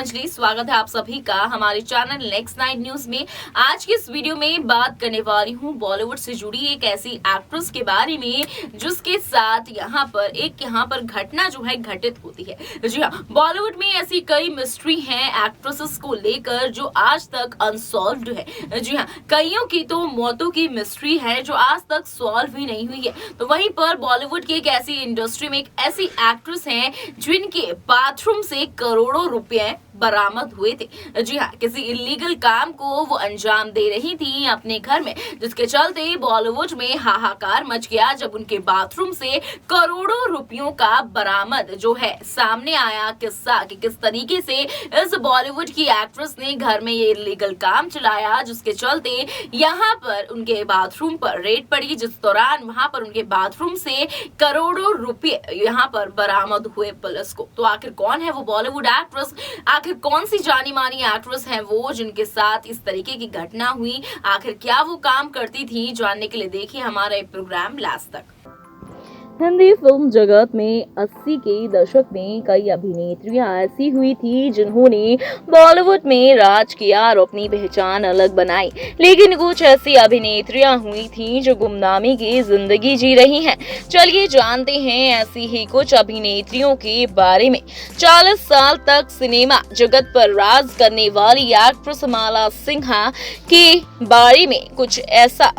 अंजलि, स्वागत है आप सभी का हमारे चैनल नेक्स्ट नाइट न्यूज में। आज की इस वीडियो में बात करने वाली हूँ बॉलीवुड से जुड़ी एक ऐसी एक्ट्रेस के बारे में जिसके साथ यहाँ पर घटना जो है घटित होती है। जी हाँ, बॉलीवुड में ऐसी कई मिस्ट्री हैं एक्ट्रेसेस को लेकर जो आज तक अनसॉल्व्ड है। जी हाँ, कईयों की तो मौतों की मिस्ट्री है जो आज तक सॉल्व ही नहीं हुई है। तो वहीं पर बॉलीवुड की एक ऐसी इंडस्ट्री में एक ऐसी एक्ट्रेस है जिनके बाथरूम से करोड़ों रुपए बरामद हुए थे। जी हाँ, किसी इलीगल काम को वो अंजाम दे रही थी अपने घर में, जिसके चलते बॉलीवुड में हाहाकार मच गया जब उनके बाथरूम से करोड़ों रुपयों का बरामद जो है सामने आया किस्सा कि किस तरीके से इस बॉलीवुड की एक्ट्रेस ने घर में ये इलीगल काम चलाया, जिसके चलते यहाँ पर उनके बाथरूम पर रेड पड़ी, जिस दौरान वहां पर उनके बाथरूम से करोड़ों रुपए यहाँ पर बरामद हुए पुलिस को। तो आखिर कौन है वो बॉलीवुड एक्ट्रेस, आखिर कौन सी जानी मानी एक्ट्रेस है वो जिनके साथ इस तरीके की घटना हुई, आखिर क्या वो काम करती थी, जानने के लिए देखिए हमारा ये प्रोग्राम लास्ट तक। हिंदी फिल्म जगत में 80 के दशक में कई अभिनेत्रियां ऐसी हुई थी जिन्होंने बॉलीवुड में राज किया और अपनी पहचान अलग बनाई, लेकिन कुछ ऐसी अभिनेत्रियां हुई थी जो गुमनामी की जिंदगी जी रही हैं। चलिए जानते हैं ऐसी ही कुछ अभिनेत्रियों के बारे में। 40 साल तक सिनेमा जगत पर राज करने वाली एक्ट्रेस माला सिन्हा के बारे में कुछ ऐसा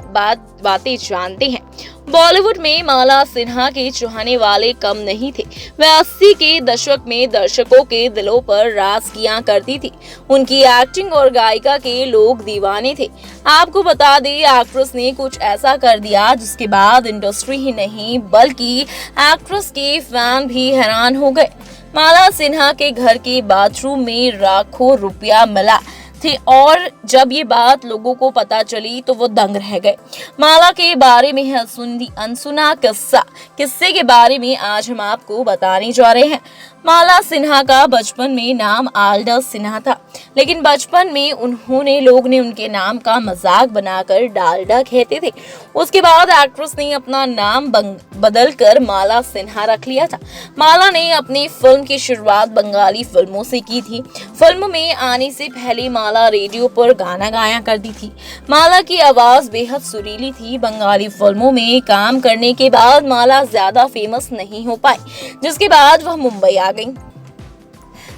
बातें जानते हैं। बॉलीवुड में माला सिन्हा के चाहने वाले कम नहीं थे। वह 80 के दशक में दर्शकों के दिलों पर राज किया करती थी। उनकी एक्टिंग और गायिका के लोग दीवाने थे। आपको बता दें, एक्ट्रेस ने कुछ ऐसा कर दिया जिसके बाद इंडस्ट्री ही नहीं बल्कि एक्ट्रेस के फैन भी हैरान हो गए। माला सिन्हा के घर के बाथरूम में लाखों रुपया मिला थे और जब ये बात लोगों को पता चली तो वो दंग रह गए। माला के बारे में है अनसुना किस्से के बारे में आज हम आपको बताने जा रहे हैं। माला सिन्हा का बचपन में नाम आल्डा सिन्हा था, लेकिन बचपन में लोग ने उनके नाम का मजाक बनाकर डालडा कहते थे। उसके बाद एक्ट्रेस ने अपना नाम बदलकर माला सिन्हा रख लिया था। माला ने अपनी फिल्म की शुरुआत बंगाली फिल्मों से की थी। फिल्म में आने से पहले माला रेडियो पर गाना गाया करती थी। माला की आवाज बेहद सुरीली थी। बंगाली फिल्मों में काम करने के बाद माला ज्यादा फेमस नहीं हो पाई, जिसके बाद वह मुंबई आ गई।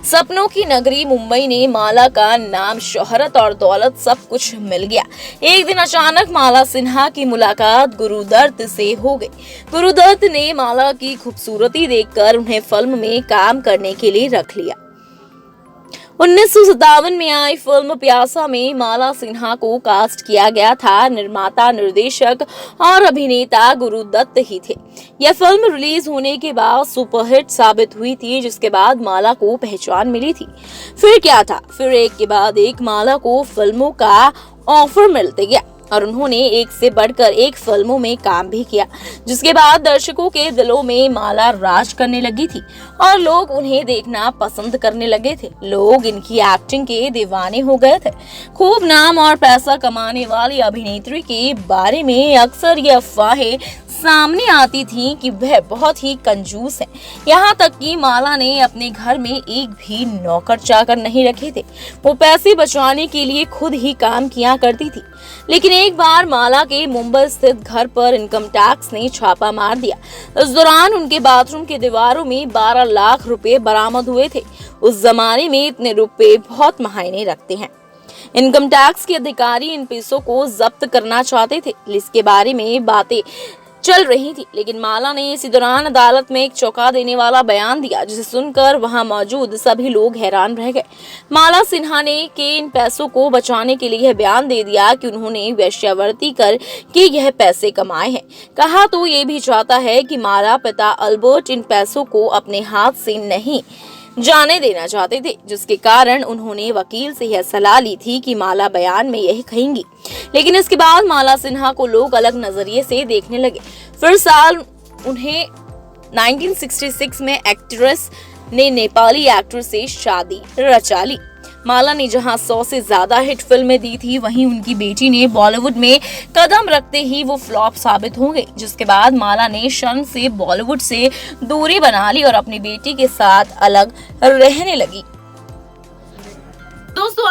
सपनों की नगरी मुंबई ने माला का नाम, शोहरत और दौलत सब कुछ मिल गया। एक दिन अचानक माला सिन्हा की मुलाकात गुरुदत्त से हो गई। गुरुदत्त ने माला की खूबसूरती देखकर उन्हें फिल्म में काम करने के लिए रख लिया। 1957 में आई फिल्म प्यासा में माला सिन्हा को कास्ट किया गया था। निर्माता, निर्देशक और अभिनेता गुरुदत्त ही थे। यह फिल्म रिलीज होने के बाद सुपरहिट साबित हुई थी, जिसके बाद माला को पहचान मिली थी। फिर क्या था, फिर एक के बाद एक माला को फिल्मों का ऑफर मिलते गया और उन्होंने एक से बढ़कर एक फिल्मों में काम भी किया, जिसके बाद दर्शकों के दिलों में माला राज करने लगी थी और लोग उन्हें देखना पसंद करने लगे थे। लोग इनकी एक्टिंग के दीवाने हो गए थे। खूब नाम और पैसा कमाने वाली अभिनेत्री के बारे में अक्सर ये अफवाहें सामने आती थी कि वह बहुत ही कंजूस है। यहाँ तक कि माला ने अपने घर में एक भी नौकर चाकर नहीं रखे थे। वो पैसे बचाने के लिए खुद ही काम किया करती थी। लेकिन एक बार माला के मुंबई स्थित घर पर इनकम टैक्स ने छापा मार दिया। इस दौरान उनके बाथरूम की दीवारों में 12 लाख रुपए बरामद हुए थे। उस जमाने में इतने रुपए बहुत मायने रखते हैं। इनकम टैक्स के अधिकारी इन पैसों को जब्त करना चाहते थे। इसके बारे में बातें चल रही थी, लेकिन माला ने इसी दौरान अदालत में एक चौंका देने वाला बयान दिया, जिसे सुनकर वहां मौजूद सभी लोग हैरान रह गए। माला सिन्हा ने इन पैसों को बचाने के लिए यह बयान दे दिया कि उन्होंने वेश्यावृत्ति कर के यह पैसे कमाए हैं। कहा तो ये भी चाहता है कि माला पिता अल्बर्ट इन पैसों को अपने हाथ से नहीं जाने देना चाहते थे, जिसके कारण उन्होंने वकील से यह सलाह ली थी कि माला बयान में यही कहेंगी। लेकिन इसके बाद माला सिन्हा को लोग अलग नजरिए से देखने लगे। फिर साल उन्हें 1966 में एक्ट्रेस ने नेपाली एक्टर से शादी रचा ली। माला ने जहां 100 से ज्यादा हिट फिल्में दी थी, वहीं उनकी बेटी ने बॉलीवुड में कदम रखते ही वो फ्लॉप साबित हो गई, जिसके बाद माला ने शर्म से बॉलीवुड से दूरी बना ली और अपनी बेटी के साथ अलग रहने लगी।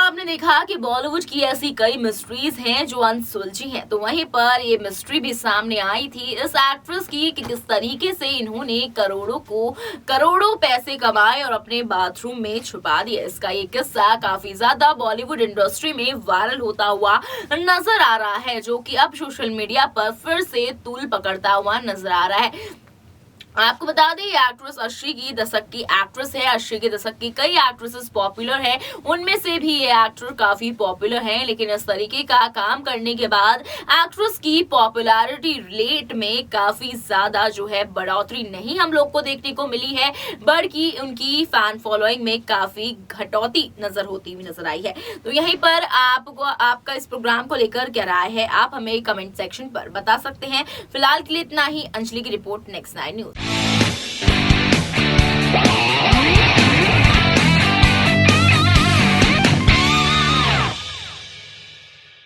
आपने देखा कि बॉलीवुड की ऐसी कई मिस्ट्रीज हैं जो अनसुलझी हैं, तो वहीं पर ये मिस्ट्री भी सामने आई थी इस एक्ट्रेस की कि किस तरीके से इन्होंने करोड़ों पैसे कमाए और अपने बाथरूम में छुपा दिए। इसका ये किस्सा काफी ज्यादा बॉलीवुड इंडस्ट्री में वायरल होता हुआ नजर आ रहा है, जो कि अब सोशल मीडिया पर फिर से तूल पकड़ता हुआ नजर आ रहा है। आपको बता दें ये एक्ट्रेस 80 की दशक की एक्ट्रेस है। 80 के दशक की कई एक्ट्रेसेस पॉपुलर है, उनमें से भी ये एक्टर काफी पॉपुलर है, लेकिन इस तरीके का काम करने के बाद एक्ट्रेस की पॉपुलैरिटी रेट में काफी ज्यादा जो है बढ़ोतरी नहीं हम लोग को देखने को मिली है, बल्कि उनकी फैन फॉलोइंग में काफी घटौती होती हुई नजर आई है। तो यहीं पर आपका इस प्रोग्राम को लेकर क्या राय है, आप हमें कमेंट सेक्शन पर बता सकते हैं। फिलहाल के लिए इतना ही। अंजलि की रिपोर्ट, नेक्स्ट 9 न्यूज।